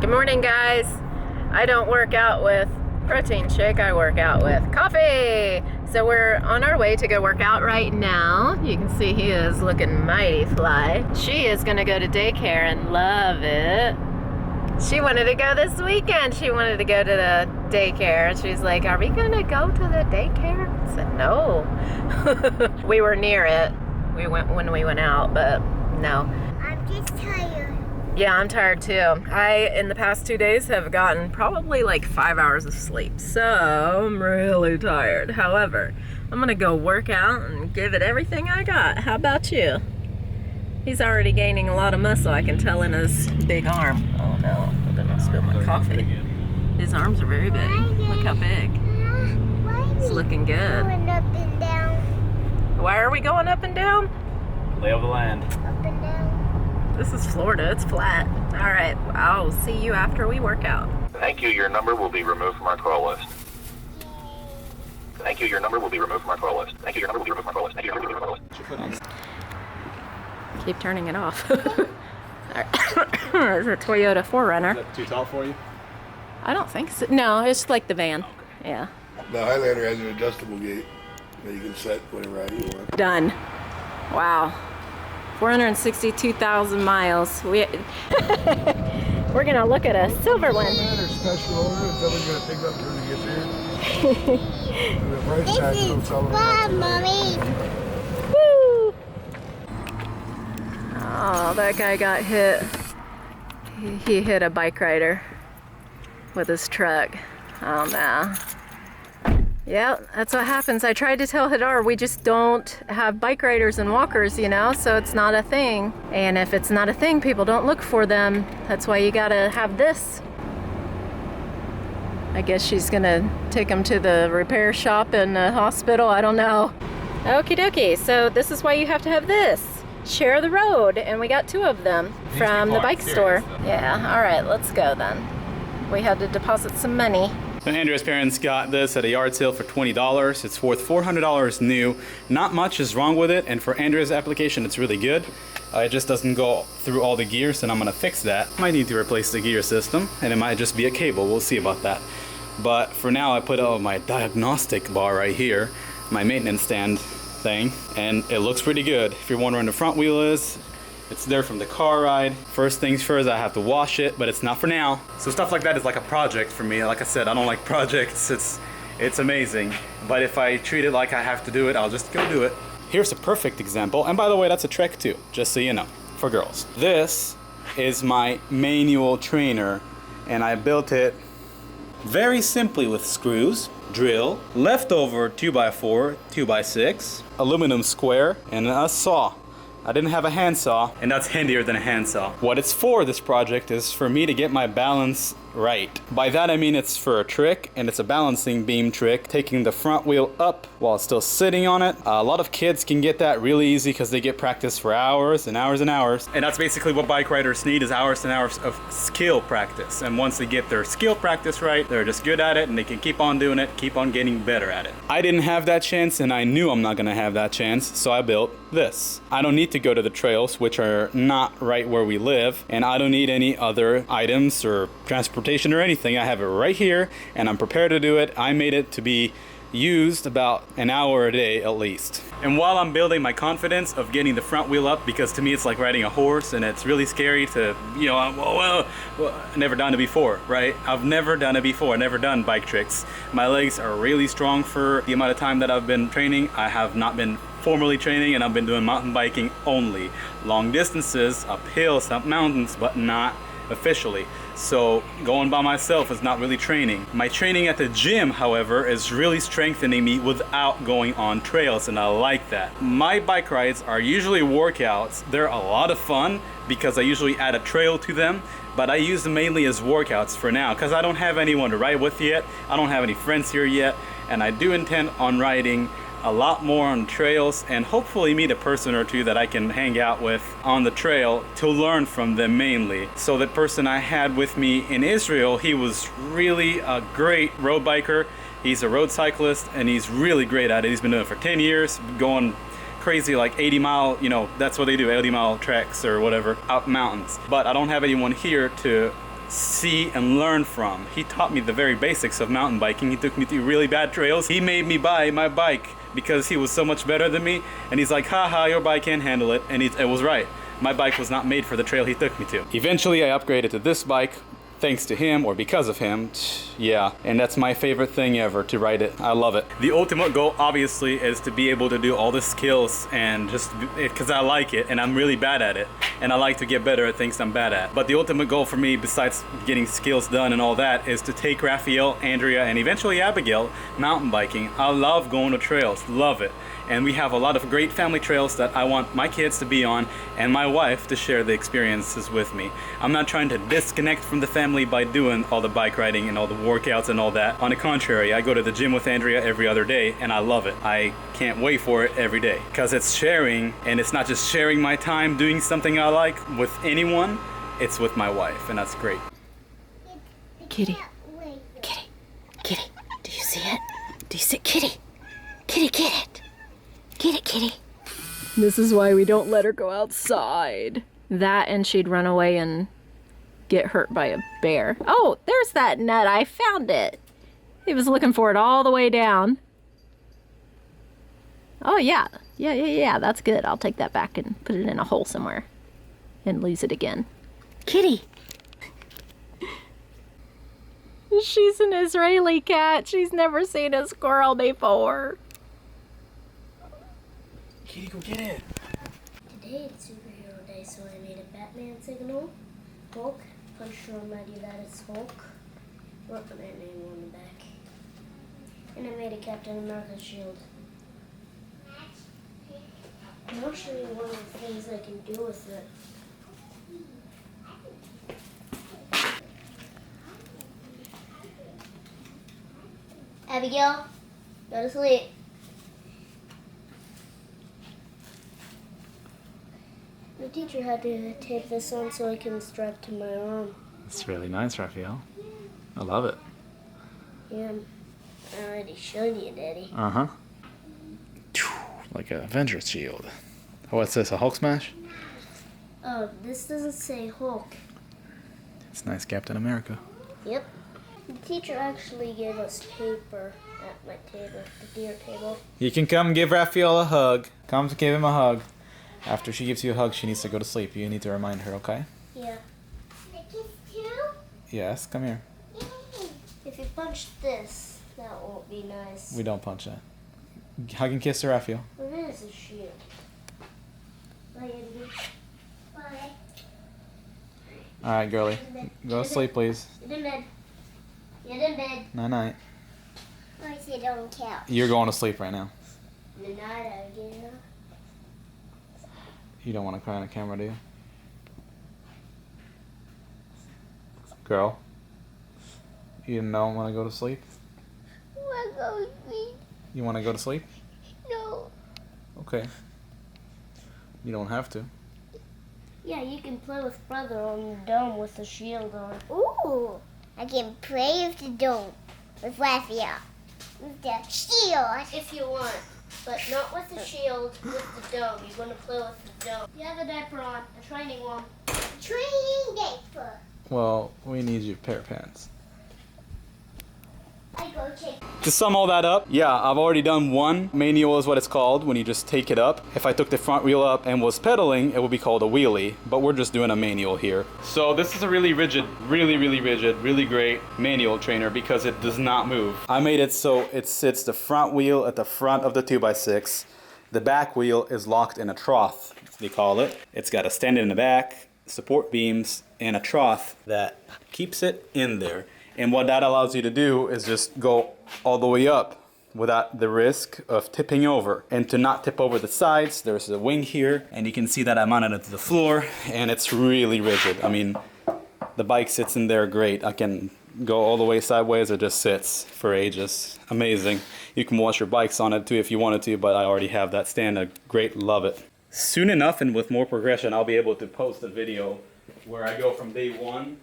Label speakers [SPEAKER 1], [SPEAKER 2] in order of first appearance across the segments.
[SPEAKER 1] Good morning, guys. I don't work out with protein shake, I work out with coffee. So we're on our way to go work out right now. You can see he is looking mighty fly. She is gonna go to daycare and love it. She wanted to go this weekend. She wanted to go to the daycare. She's like, are we gonna go to the daycare? I said, no. We were near it. We went when we went out, but no.
[SPEAKER 2] I'm just tired.
[SPEAKER 1] Yeah, I'm tired too. I, in the past 2 days, have gotten probably like 5 hours of sleep. So I'm really tired. However, I'm gonna go work out and give it everything I got. How about you? He's already gaining a lot of muscle. I can tell in his big arm. Oh no, I'm gonna spill my coffee. His arms are very big. Look how big. It's looking good.
[SPEAKER 2] Going up and down.
[SPEAKER 1] Why are we going up and down?
[SPEAKER 3] Lay of the land.
[SPEAKER 2] Up and down.
[SPEAKER 1] This is Florida, it's flat. All right, I'll see you after we work out.
[SPEAKER 4] Thank you, your number will be removed from our call list. Thank you, your number will be removed from our call list. Thank you, your number will be removed from our call list. Thank you, your number will be removed from our call list.
[SPEAKER 1] Keep turning it off. It's a Toyota 4Runner.
[SPEAKER 3] Is that too tall for you?
[SPEAKER 1] I don't think so. No, it's like the van. Yeah.
[SPEAKER 5] The Highlander has an adjustable gate that you can set whatever height you want.
[SPEAKER 1] Done. Wow. 462,000 miles. We're gonna look at a silver one.
[SPEAKER 5] Or special order, someone's gonna pick up when it gets here. The price tag
[SPEAKER 2] This
[SPEAKER 5] don't
[SPEAKER 2] is
[SPEAKER 5] tell them.
[SPEAKER 2] fun, Mommy.
[SPEAKER 1] Woo! Oh, that guy got hit. He hit a bike rider with his truck. Oh no. Yeah, that's what happens. I tried to tell Hadar we just don't have bike riders and walkers, you know, so it's not a thing. And if it's not a thing, people don't look for them. That's why you gotta have this. I guess she's gonna take him to the repair shop in the hospital. I don't know. Okie dokie, so this is why you have to have this. Share the road, and we got 2 of them from the bike store. Yeah, all right, let's go then. We had to deposit some money.
[SPEAKER 3] So Andrea's parents got this at a yard sale for $20. It's worth $400 new. Not much is wrong with it, and for Andrea's application, it's really good. It just doesn't go through all the gears, and I'm gonna fix that. Might need to replace the gear system, and it might just be a cable. We'll see about that. But for now, I put my diagnostic bar right here, my maintenance stand thing, and it looks pretty good. If you're wondering where the front wheel is, it's there from the car ride. First things first, I have to wash it, but it's not for now. So stuff like that is like a project for me. Like I said, I don't like projects. It's amazing. But if I treat it like I have to do it, I'll just go do it. Here's a perfect example. And by the way, that's a Trek too, just so you know, for girls. This is my manual trainer, and I built it very simply with screws, drill, leftover 2x4, 2x6, aluminum square, and a saw. I didn't have a handsaw, and that's handier than a handsaw. What it's for, this project, is for me to get my balance right. By that I mean it's for a trick, and it's a balancing beam trick, taking the front wheel up while still sitting on it. A lot of kids can get that really easy because they get practice for hours and hours and hours. And that's basically what bike riders need, is hours and hours of skill practice. And once they get their skill practice right, they're just good at it, and they can keep on doing it, keep on getting better at it. I didn't have that chance, and I knew I'm not gonna have that chance, so I built this. I don't need to go to the trails, which are not right where we live, and I don't need any other items or transportation or anything. I have it right here, and I'm prepared to do it. I made it to be used about an hour a day at least. And while I'm building my confidence of getting the front wheel up, because to me it's like riding a horse, and it's really scary to, you know, well, never done it before, right? I've never done it before, never done bike tricks. My legs are really strong for the amount of time that I've been training. I have not been formally training, and I've been doing mountain biking only. Long distances, up hills, up mountains, but not officially. So going by myself is not really training. My training at the gym, however, is really strengthening me without going on trails, and I like that. My bike rides are usually workouts. They're a lot of fun because I usually add a trail to them, but I use them mainly as workouts for now because I don't have anyone to ride with yet. I don't have any friends here yet, and I do intend on riding a lot more on trails, and hopefully meet a person or two that I can hang out with on the trail to learn from them mainly. So the person I had with me in Israel, he was really a great road biker. He's a road cyclist, and he's really great at it. He's been doing it for 10 years, going crazy, like 80 mile, you know, that's what they do, 80 mile treks or whatever, out mountains. But I don't have anyone here to see and learn from. He taught me the very basics of mountain biking. He took me through really bad trails. He made me buy my bike because he was so much better than me. And he's like, haha, your bike can't handle it. And it was right. My bike was not made for the trail he took me to. Eventually, I upgraded to this bike. Thanks to him or because of him, yeah, and that's my favorite thing ever, to ride it. I love it. The ultimate goal obviously is to be able to do all the skills, and just because I like it and I'm really bad at it, and I like to get better at things I'm bad at. But the ultimate goal for me, besides getting skills done and all that, is to take Rafael, Andrea, and eventually Abigail mountain biking. I love going to trails, love it. And we have a lot of great family trails that I want my kids to be on and my wife to share the experiences with me. I'm not trying to disconnect from the family by doing all the bike riding and all the workouts and all that. On the contrary, I go to the gym with Andrea every other day and I love it. I can't wait for it every day because it's sharing, and it's not just sharing my time doing something I like with anyone, it's with my wife, and that's great.
[SPEAKER 1] Kitty. Kitty. Kitty. Do you see it? Do you see Kitty? Kitty, get it. Get it, Kitty. This is why we don't let her go outside. That, and she'd run away and get hurt by a bear. Oh, there's that nut. I found it. He was looking for it all the way down. Oh, yeah. Yeah. That's good. I'll take that back and put it in a hole somewhere and lose it again. Kitty. She's an Israeli cat. She's never seen a squirrel before.
[SPEAKER 3] Kitty, go get it.
[SPEAKER 6] Today it's superhero day, so I made a Batman signal. Hulk, punch to remind you that it's Hulk. Wrote my name on the back. And I made a Captain America shield. And I'll show you one of the things I can do with it. Abigail, go to sleep. The teacher had to tape this on so I can strap to my arm.
[SPEAKER 3] It's really nice, Rafael. I love it.
[SPEAKER 6] Yeah, I already showed you, Daddy.
[SPEAKER 3] Uh-huh. Like an Avengers shield. Oh, what's this, a Hulk smash?
[SPEAKER 6] Oh, this doesn't say Hulk.
[SPEAKER 3] It's nice, Captain America.
[SPEAKER 6] Yep. The teacher actually gave us paper at my table, the deer table.
[SPEAKER 3] You can come give Rafael a hug. Come give him a hug. After she gives you a hug, she needs to go to sleep. You need to remind her, okay?
[SPEAKER 6] Yeah.
[SPEAKER 3] Yes, come here.
[SPEAKER 6] If you punch this, that won't be nice.
[SPEAKER 3] We don't punch that. Hug and kiss her, Rafael.
[SPEAKER 6] Well, there's a shield. Bye, Andy. Bye.
[SPEAKER 3] Alright, girly. Go to sleep, please.
[SPEAKER 6] Get in bed. Get in bed.
[SPEAKER 3] Night-night.
[SPEAKER 2] I sit on the couch.
[SPEAKER 3] You're going to sleep right now.
[SPEAKER 6] Good night, Abigail.
[SPEAKER 3] You don't want to cry on the camera, do you? Girl? You don't want to go to sleep?
[SPEAKER 2] Wanna go with me?
[SPEAKER 3] You want to go to sleep?
[SPEAKER 2] No.
[SPEAKER 3] Okay. You don't have to.
[SPEAKER 6] Yeah, you can play with brother on the dome with the shield on.
[SPEAKER 2] Ooh, I can play with the dome with Rafael. With the shield.
[SPEAKER 6] If you want, but not with the shield, with the dome. You're going to play with the dome. You have a diaper on, a training one.
[SPEAKER 2] Training diaper.
[SPEAKER 3] Well, we need your pair of pants.
[SPEAKER 2] I go check.
[SPEAKER 3] To sum all that up, yeah, I've already done one. Manual is what it's called when you just take it up. If I took the front wheel up and was pedaling, it would be called a wheelie, but we're just doing a manual here. So this is a really rigid, really great manual trainer because it does not move. I made it so it sits the front wheel at the front of the 2x6. The back wheel is locked in a trough, they call it. It's got a stand in the back, support beams, and a trough that keeps it in there. And what that allows you to do is just go all the way up without the risk of tipping over. And to not tip over the sides, there's a wing here, and you can see that I mounted it to the floor, and it's really rigid. I mean, the bike sits in there great. I can go all the way sideways, it just sits for ages. Amazing. You can wash your bikes on it too if you wanted to, but I already have that stand. I great, love it. Soon enough, and with more progression, I'll be able to post a video where I go from day one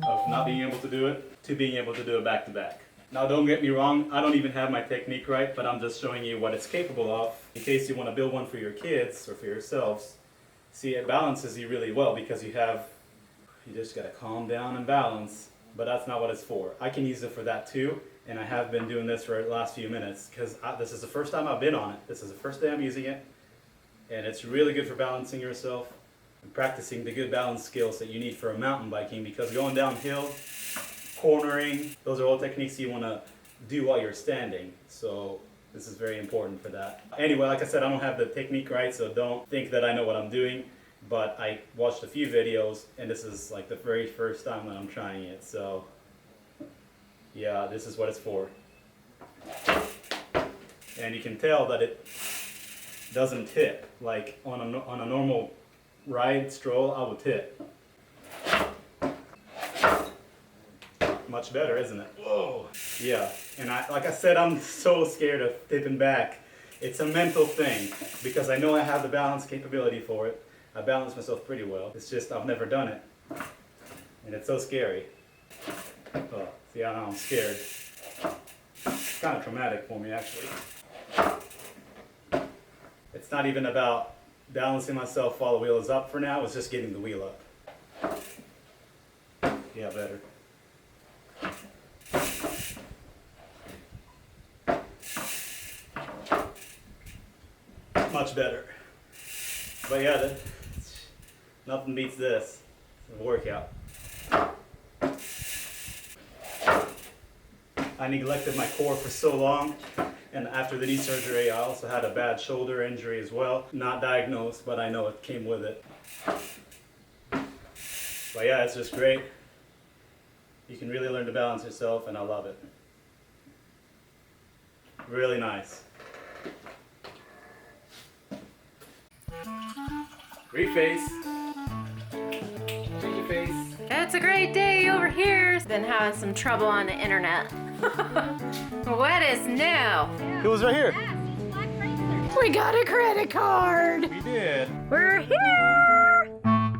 [SPEAKER 3] of not being able to do it to being able to do it back to back. Now don't get me wrong, I don't even have my technique right, but I'm just showing you what it's capable of in case you want to build one for your kids or for yourselves. See, it balances you really well because you have You just gotta calm down and balance, but that's not what it's for. I can use it for that too, and I have been doing this for the last few minutes because this is the first time I've been on it. This is the first day I'm using it, and it's really good for balancing yourself and practicing the good balance skills that you need for a mountain biking, because going downhill, cornering, those are all techniques you wanna do while you're standing. So this is very important for that. Anyway, like I said, I don't have the technique right, so don't think that I know what I'm doing. But I watched a few videos, and this is like the very first time that I'm trying it. So yeah, this is what it's for. And you can tell that it doesn't tip. Like on a normal ride, stroll, I would tip. Much better, isn't it? Whoa. Yeah, and like I said, I'm so scared of tipping back. It's a mental thing, because I know I have the balance capability for it. I balance myself pretty well. It's just I've never done it, and it's so scary. Oh, see, I don't know, I'm scared. It's kind of traumatic for me, actually. It's not even about balancing myself while the wheel is up for now. It's just getting the wheel up. Yeah, better. Much better. But yeah, nothing beats this. It's a workout. I neglected my core for so long, and after the knee surgery I also had a bad shoulder injury as well. Not diagnosed, but I know it came with it. But yeah, it's just great. You can really learn to balance yourself, and I love it. Really nice. Great face. Great face.
[SPEAKER 1] It's a great day over here. Been having some trouble on the internet. What is new?
[SPEAKER 3] Who was right here?
[SPEAKER 1] We got a credit card.
[SPEAKER 3] We did.
[SPEAKER 1] We're here.